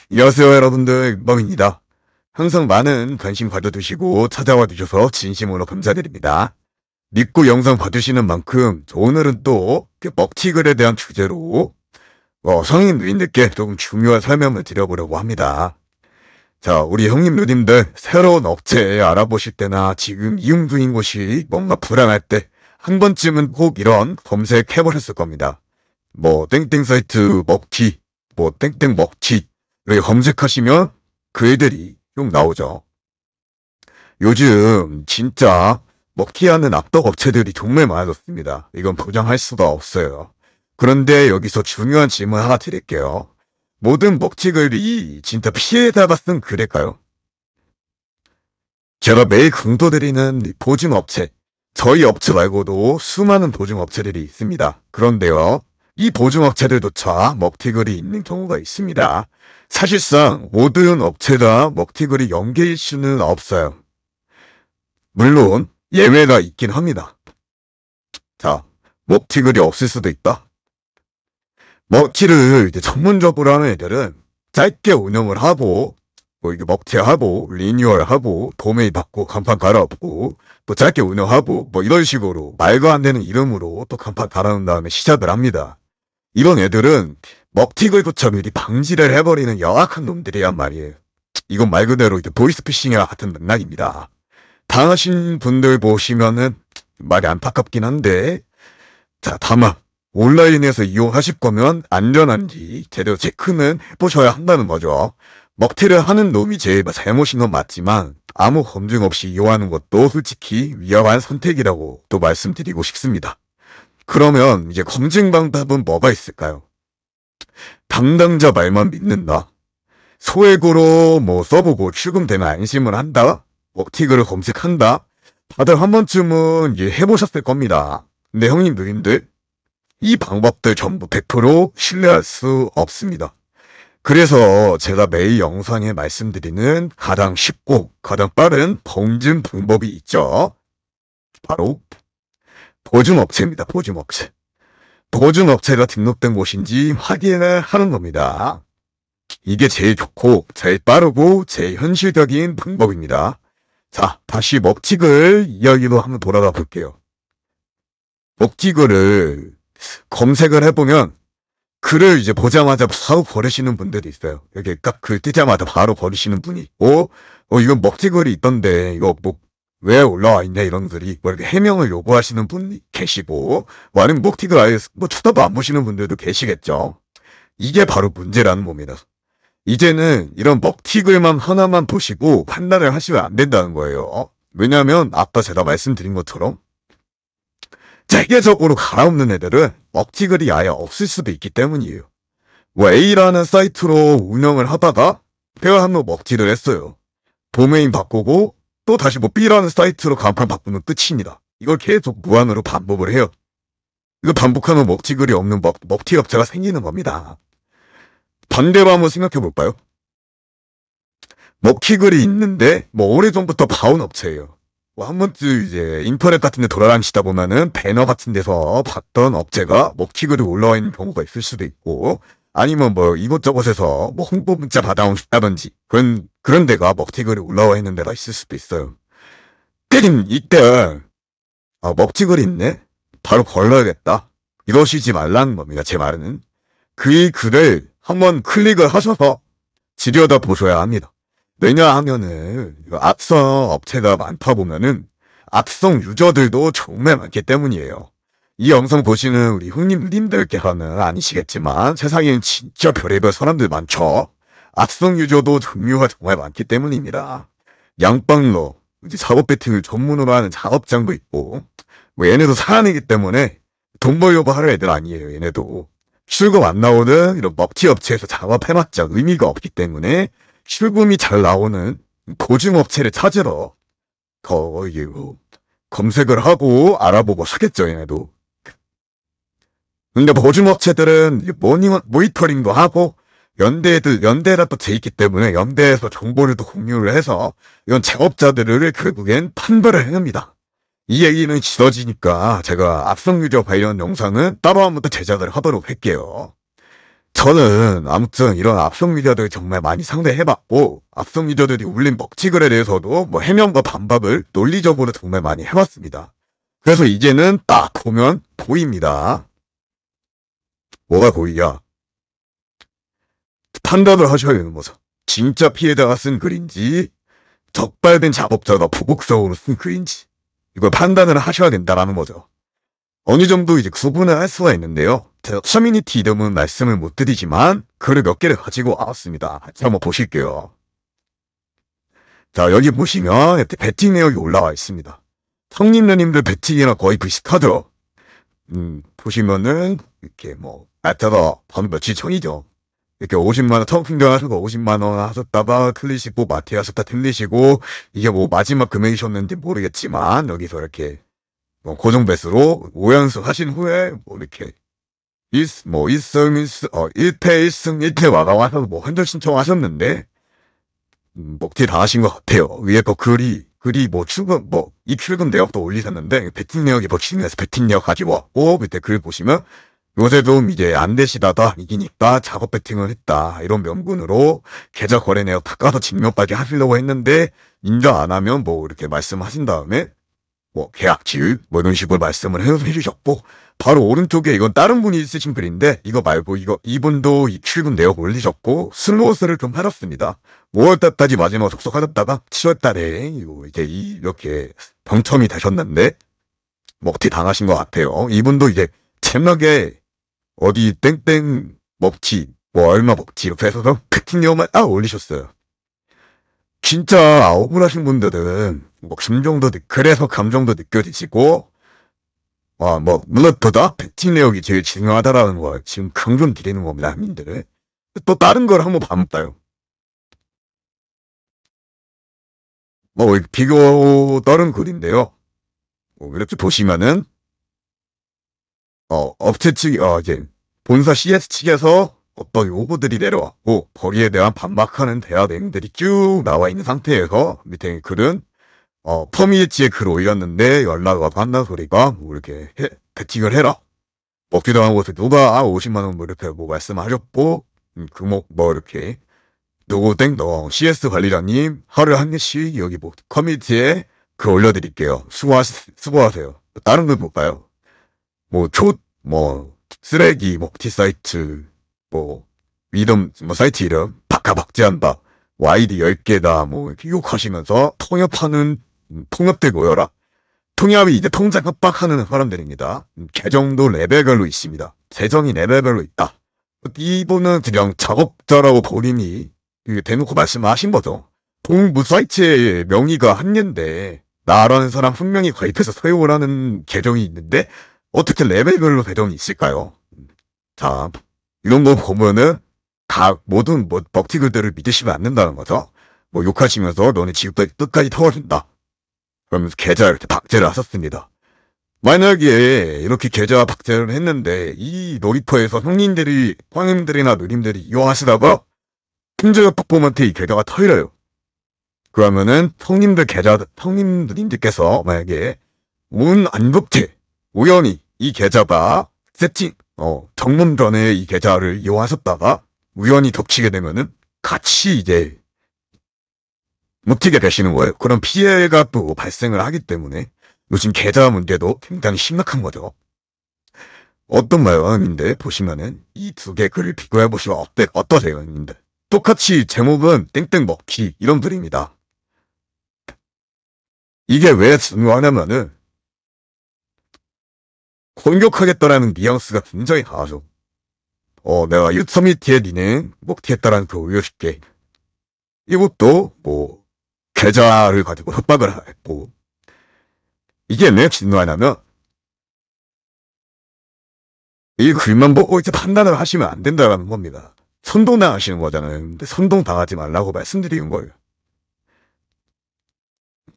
안녕하세요 여러분들, 멍입니다. 항상 많은 관심 가져두시고 찾아와 주셔서 진심으로 감사드립니다. 믿고 영상 봐주시는 만큼 오늘은 또 먹튀글에 대한 주제로 성인 누님들께 조금 중요한 설명을 드려보려고 합니다. 자, 우리 형님 누님들 새로운 업체 알아보실 때나 지금 이용 중인 곳이 뭔가 불안할 때 한 번쯤은 꼭 이런 검색해보셨을 겁니다. 뭐 땡땡 사이트 먹튀, 뭐 땡땡 먹튀 를 검색하시면 그 애들이 쭉 나오죠. 요즘 진짜 먹튀하는 악덕 업체들이 정말 많아졌습니다. 이건 부정할 수가 없어요. 그런데 여기서 중요한 질문 하나 드릴게요. 모든 먹튀글이 진짜 피해자가 쓴 글일까요? 제가 매일 강조드리는 보증업체, 저희 업체 말고도 수많은 보증업체들이 있습니다. 그런데요, 이 보증업체들조차 먹튀글이 있는 경우가 있습니다. 사실상 모든 업체가 먹튀글이 연계일 수는 없어요. 물론 예외가 있긴 합니다. 자, 먹튀글이 없을 수도 있다. 먹튀를 이제 전문적으로 하는 애들은 짧게 운영을 하고 뭐 이게 먹튀하고 리뉴얼하고 도메인 받고 간판 갈아엎고 또 짧게 운영하고 뭐 이런 식으로 말도 안 되는 이름으로 또 간판 갈아놓은 다음에 시작을 합니다. 이런 애들은 먹튀글조차 미리 방지를 해버리는 영악한 놈들이란 말이에요. 이건 말 그대로 이제 보이스피싱이와 같은 맥락입니다. 당하신 분들 보시면은 말이 안타깝긴 한데, 자, 다만 온라인에서 이용하실 거면 안전한지 제대로 체크는 해보셔야 한다는 거죠. 먹튀를 하는 놈이 제일 잘못인 건 맞지만 아무 검증 없이 이용하는 것도 솔직히 위험한 선택이라고 또 말씀드리고 싶습니다. 그러면 이제 검증 방법은 뭐가 있을까요? 담당자 말만 믿는다. 소액으로 뭐 써보고 출금되면 안심을 한다. 먹튀글을 검색한다. 다들 한 번쯤은 이제 해보셨을 겁니다. 근데 형님 누님들, 이 방법들 전부 100% 신뢰할 수 없습니다. 그래서 제가 매일 영상에 말씀드리는 가장 쉽고 가장 빠른 검증 방법이 있죠. 바로 보증업체입니다. 보증업체. 보증업체가 등록된 곳인지 확인을 하는 겁니다. 이게 제일 좋고 제일 빠르고 제일 현실적인 방법입니다. 자, 다시 먹튀글 이야기로 한번 돌아가 볼게요. 먹튀글을 검색을 해보면 글을 이제 보자마자 바로 버리시는 분들이 있어요. 이렇게 딱 글 뜨자마자 바로 버리시는 분이 있고, 이건 먹튀글이 있던데 이거 뭐 왜 올라와 있냐 이런 글이 뭐 이렇게 해명을 요구하시는 분이 계시고, 뭐 아니면 먹튀글 아예 뭐 쳐다도 안 보시는 분들도 계시겠죠. 이게 바로 문제라는 겁니다. 이제는 이런 먹튀글만 하나만 보시고 판단을 하시면 안 된다는 거예요. 왜냐하면 아까 제가 말씀드린 것처럼 체계적으로 갈아엎는 애들은 먹튀글이 아예 없을 수도 있기 때문이에요. 뭐 A라는 사이트로 운영을 하다가 제가 한번 먹튀를 했어요. 도메인 바꾸고 또 다시 뭐 B라는 사이트로 간판 바꾸면 끝입니다. 이걸 계속 무한으로 반복을 해요. 이거 반복하면 먹튀글이 없는 먹튀 업체가 생기는 겁니다. 반대로 한번 생각해 볼까요? 먹튀글이 있는데 뭐 오래전부터 봐온 업체예요. 뭐 한 번쯤 이제 인터넷 같은 데 돌아다니시다 보면은 배너 같은 데서 봤던 업체가 먹튀글이 올라와 있는 경우가 있을 수도 있고, 아니면 뭐 이곳저곳에서 뭐 홍보 문자 받아온다든지 그런 데가 먹튀글이 올라와 있는 데가 있을 수도 있어요. 이때 먹튀글이 있네? 바로 걸러야겠다. 이러시지 말라는 겁니다. 제 말은. 그 글을 한번 클릭을 하셔서 들여다 보셔야 합니다. 왜냐하면은 악성 업체가 많다 보면은 악성 유저들도 정말 많기 때문이에요. 이 영상 보시는 우리 형님들께서는 아니시겠지만 세상에는 진짜 별의별 사람들 많죠. 악성 유저도 종류가 정말 많기 때문입니다. 양방로, 이제 작업 배팅을 전문으로 하는 작업장도 있고, 뭐 얘네도 사람이기 때문에 돈 벌려고 하는 애들 아니에요. 얘네도 출금 안 나오는 이런 먹튀 업체에서 작업해봤자 의미가 없기 때문에 출금이 잘 나오는 보증업체를 찾으러 검색을 하고 알아보고 하겠죠. 얘네도. 근데 보증업체들은 모니터링도 하고 연대라 또 돼 있기 때문에 연대에서 정보를 또 공유를 해서 이런 작업자들을 결국엔 판별을 해냅니다. 이 얘기는 길어지니까 제가 악성 유저 관련 영상은 따로 한 번 더 제작을 하도록 할게요. 저는 아무튼 이런 앞선 미디어들 정말 많이 상대해봤고, 앞선 미디어들이 올린 먹튀글에 대해서도 뭐 해명과 반박을 논리적으로 정말 많이 해봤습니다. 그래서 이제는 딱 보면 보입니다. 뭐가 보이야? 판단을 하셔야 되는 거죠. 진짜 피해자가 쓴 글인지, 적발된 작업자가 보복적으로 쓴 글인지, 이걸 판단을 하셔야 된다라는 거죠. 어느 정도 이제 구분을 할 수가 있는데요. 제가 커뮤니티 이름은 말씀을 못 드리지만 글을 몇 개를 가지고 왔습니다. 한번 보실게요. 자, 여기 보시면 이렇게 배팅 내역이 올라와 있습니다. 성님네님들 배팅이랑 거의 비슷하죠. 보시면은 이렇게 뭐 아따가 바로 며칠 전이죠. 이렇게 50만원 처음 충전하시고 50만원 하셨다가 틀리시고 마트 하셨다 틀리시고 이게 뭐 마지막 금액이셨는지 모르겠지만 여기서 이렇게 고정 배수로 5연승 하신 후에 뭐 이렇게 1패 1승 1패 와서 뭐 환전 신청하셨는데 먹튀 당하신 것 같아요. 위에 그 글이 뭐 출금 이 출금 내역도 올리셨는데 배팅 내역이 뭐 출금해서 배팅 내역 가지고 왔고 밑에 글 보시면 요새 좀 이제 안 되시다가 이기니까 작업 배팅을 했다 이런 명분으로 계좌 거래 내역 바꿔서 증명까지 하시려고 했는데 인정 안 하면 뭐 이렇게 말씀하신 다음에 뭐 계약치유 뭐 이런 식으로 말씀을 해주셨고 바로 오른쪽에 이건 다른 분이 쓰신 글인데 이거 말고 이분도 이 출금 내역 올리셨고 슬로우스를 좀 하셨습니다. 5월달까지 마지막 접속하셨다가 7월달에 이제 이렇게 당첨이 되셨는데 먹튀 당하신 것 같아요. 이분도 이제 제목에 어디 땡땡 먹튀 뭐 얼마 먹튀 이렇게 해서 배팅 내역만 올리셨어요. 진짜 억울하신 분들은 뭐 감정도 그래서 감정도 느껴지시고 뭐 무엇보다 배팅 내역이 제일 중요하다라는 걸 지금 강조드리는 겁니다. 민들 또 다른 걸 한번 봐볼까요? 비교 다른 글인데요. 이렇게 보시면은 업체 측 이제 본사 CS 측에서 어떤 요구들이 내려왔고 거기에 대한 반박하는 대화 내용들이 쭉 나와 있는 상태에서 밑에 글은 퍼미니티에 글 올렸는데 연락 와서 한다는 소리가 뭐 이렇게 배팅을 해라 먹기도 하고 누가 50만원 뭐 이렇게 뭐 말씀하셨고 금옥 뭐 이렇게 누구 땡 CS 관리자님 하루에 한 개씩 여기 뭐 커뮤니티에 글 올려드릴게요. 수고하세요. 다른 글 볼까요? 쓰레기 먹튀 사이트 이름 사이트 이름 박제한다. 아이디 10개다 이렇게 욕하시면서 통협들 모여라. 통합이 이제 통장 협박하는 사람들입니다. 계정도 레벨별로 있습니다. 계정이 레벨별로 있다. 이분은 그냥 작업자라고 본인이 대놓고 말씀하신 거죠. 동무 사이트의 명의가 한 개인데 나라는 사람 분명히 가입해서 사용을 하는 계정이 있는데 어떻게 레벨별로 계정이 있을까요? 자, 이런 거 보면은 모든 먹튀글들을 믿으시면 안 된다는 거죠. 욕하시면서 너네 지금까지 끝까지 털어준다. 그러면서 계좌 이렇게 박제를 하셨습니다. 만약에 이렇게 계좌 박제를 했는데 이 놀이터에서 형님들이나 누님들이 이용하시다가 힘저협박범한테 이 계좌가 털려요. 그러면은 형님들께서 만약에 안 법체 우연히 이 계좌가 정문 전에 이 계좌를 이용하셨다가 우연히 덮치게 되면은 같이 이제 먹튀게 되시는 거예요. 그런 피해가 또 발생을 하기 때문에 요즘 계좌 문제도 굉장히 심각한 거죠. 어떤 마음인데 보시면은 이 두 개 글을 비교해 보시면 어떠세요, 님들? 똑같이 제목은 땡땡 먹튀 이런 글입니다. 이게 왜 중요하냐면은 공격하겠다라는 뉘앙스가 굉장히 강하죠. 내가 유터미티에 니네 먹튀했다라는 그 올려줄게. 이것도 계좌를 가지고 협박을 했고 이게 왜 중요하냐면 이 글만 보고 이제 판단을 하시면 안 된다는 겁니다. 선동당하시는 거잖아요. 근데 선동당하지 말라고 말씀드리는 거예요.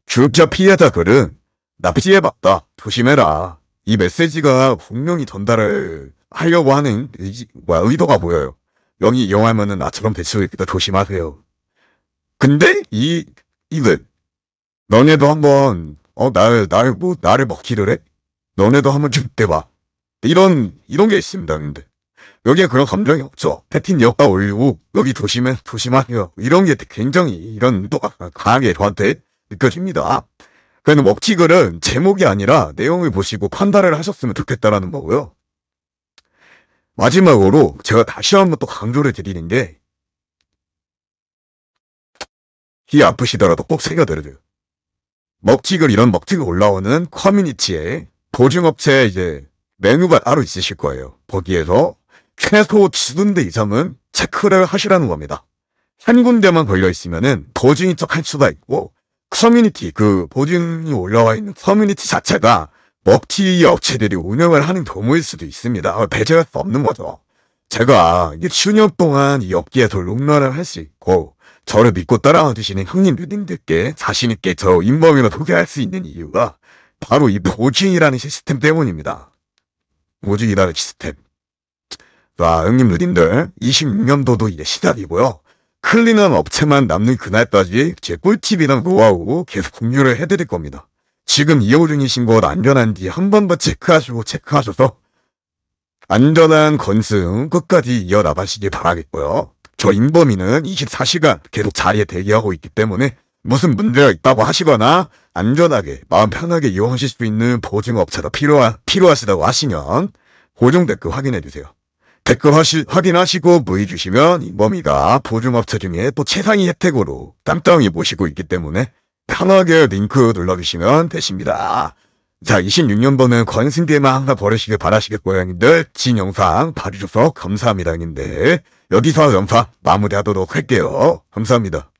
주업자 피해자 글은 나 피해봤다. 조심해라. 이 메시지가 분명히 전달을 하려고 하는 의도가 보여요. 여기 이용하면은 나처럼 될 수 있다. 조심하세요. 근데 이글 너네도 한번 나를 먹튀를 해? 너네도 한번 좀 대봐. 이런 게 있습니다. 근데 여기에 그런 감정이 없죠. 패틴 여가 올리고 여기 조심하세요. 이런 게 굉장히 이런 의도가 강하게 저한테 느껴집니다. 그래서 먹튀글은 제목이 아니라 내용을 보시고 판단을 하셨으면 좋겠다라는 거고요. 마지막으로 제가 다시 한번 또 강조를 드리는 게 귀 아프시더라도 꼭 새겨들으세요. 먹튀글 이런 먹튀글 올라오는 커뮤니티에 보증업체 이제 메뉴가 따로 있으실 거예요. 거기에서 최소 2군데 이상은 체크를 하시라는 겁니다. 한 군데만 걸려 있으면은 보증인 척 할 수가 있고 커뮤니티 그 보증이 올라와 있는 커뮤니티 자체가 먹튀 업체들이 운영을 하는 경우일 수도 있습니다. 배제할 수 없는 거죠. 제가 이게 수년 동안 이 업계에서 롱런을 할 수 있고 저를 믿고 따라와 주시는 형님 누님들께 자신 있게 저 인범이로 소개할 수 있는 이유가 바로 이 보증이라는 시스템 때문입니다. 보증이라는 시스템. 자, 형님 누님들 26년도도 이제 시작이고요. 클린한 업체만 남는 그날까지 제 꿀팁이랑 노하우 계속 공유를 해드릴 겁니다. 지금 이용 중이신 곳 안전한지 한 번 더 체크하셔서 안전한 건승 끝까지 이어나가시길 바라겠고요. 저 인범이는 24시간 계속 자리에 대기하고 있기 때문에 무슨 문제가 있다고 하시거나 안전하게 마음 편하게 이용하실 수 있는 보증업체가 필요하시다고 하시면 고정 댓글 확인해주세요. 댓글 확인하시고 문의 주시면 인범이가 보증업체 중에 또 최상위 혜택으로 땀땅이 모시고 있기 때문에 편하게 링크 눌러주시면 되십니다. 자, 26년도는 건승기에만 항상 버리시길 바라시겠고요, 형님들. 진 영상 봐주셔서 감사합니다, 형님들. 여기서 영상 마무리하도록 할게요. 감사합니다.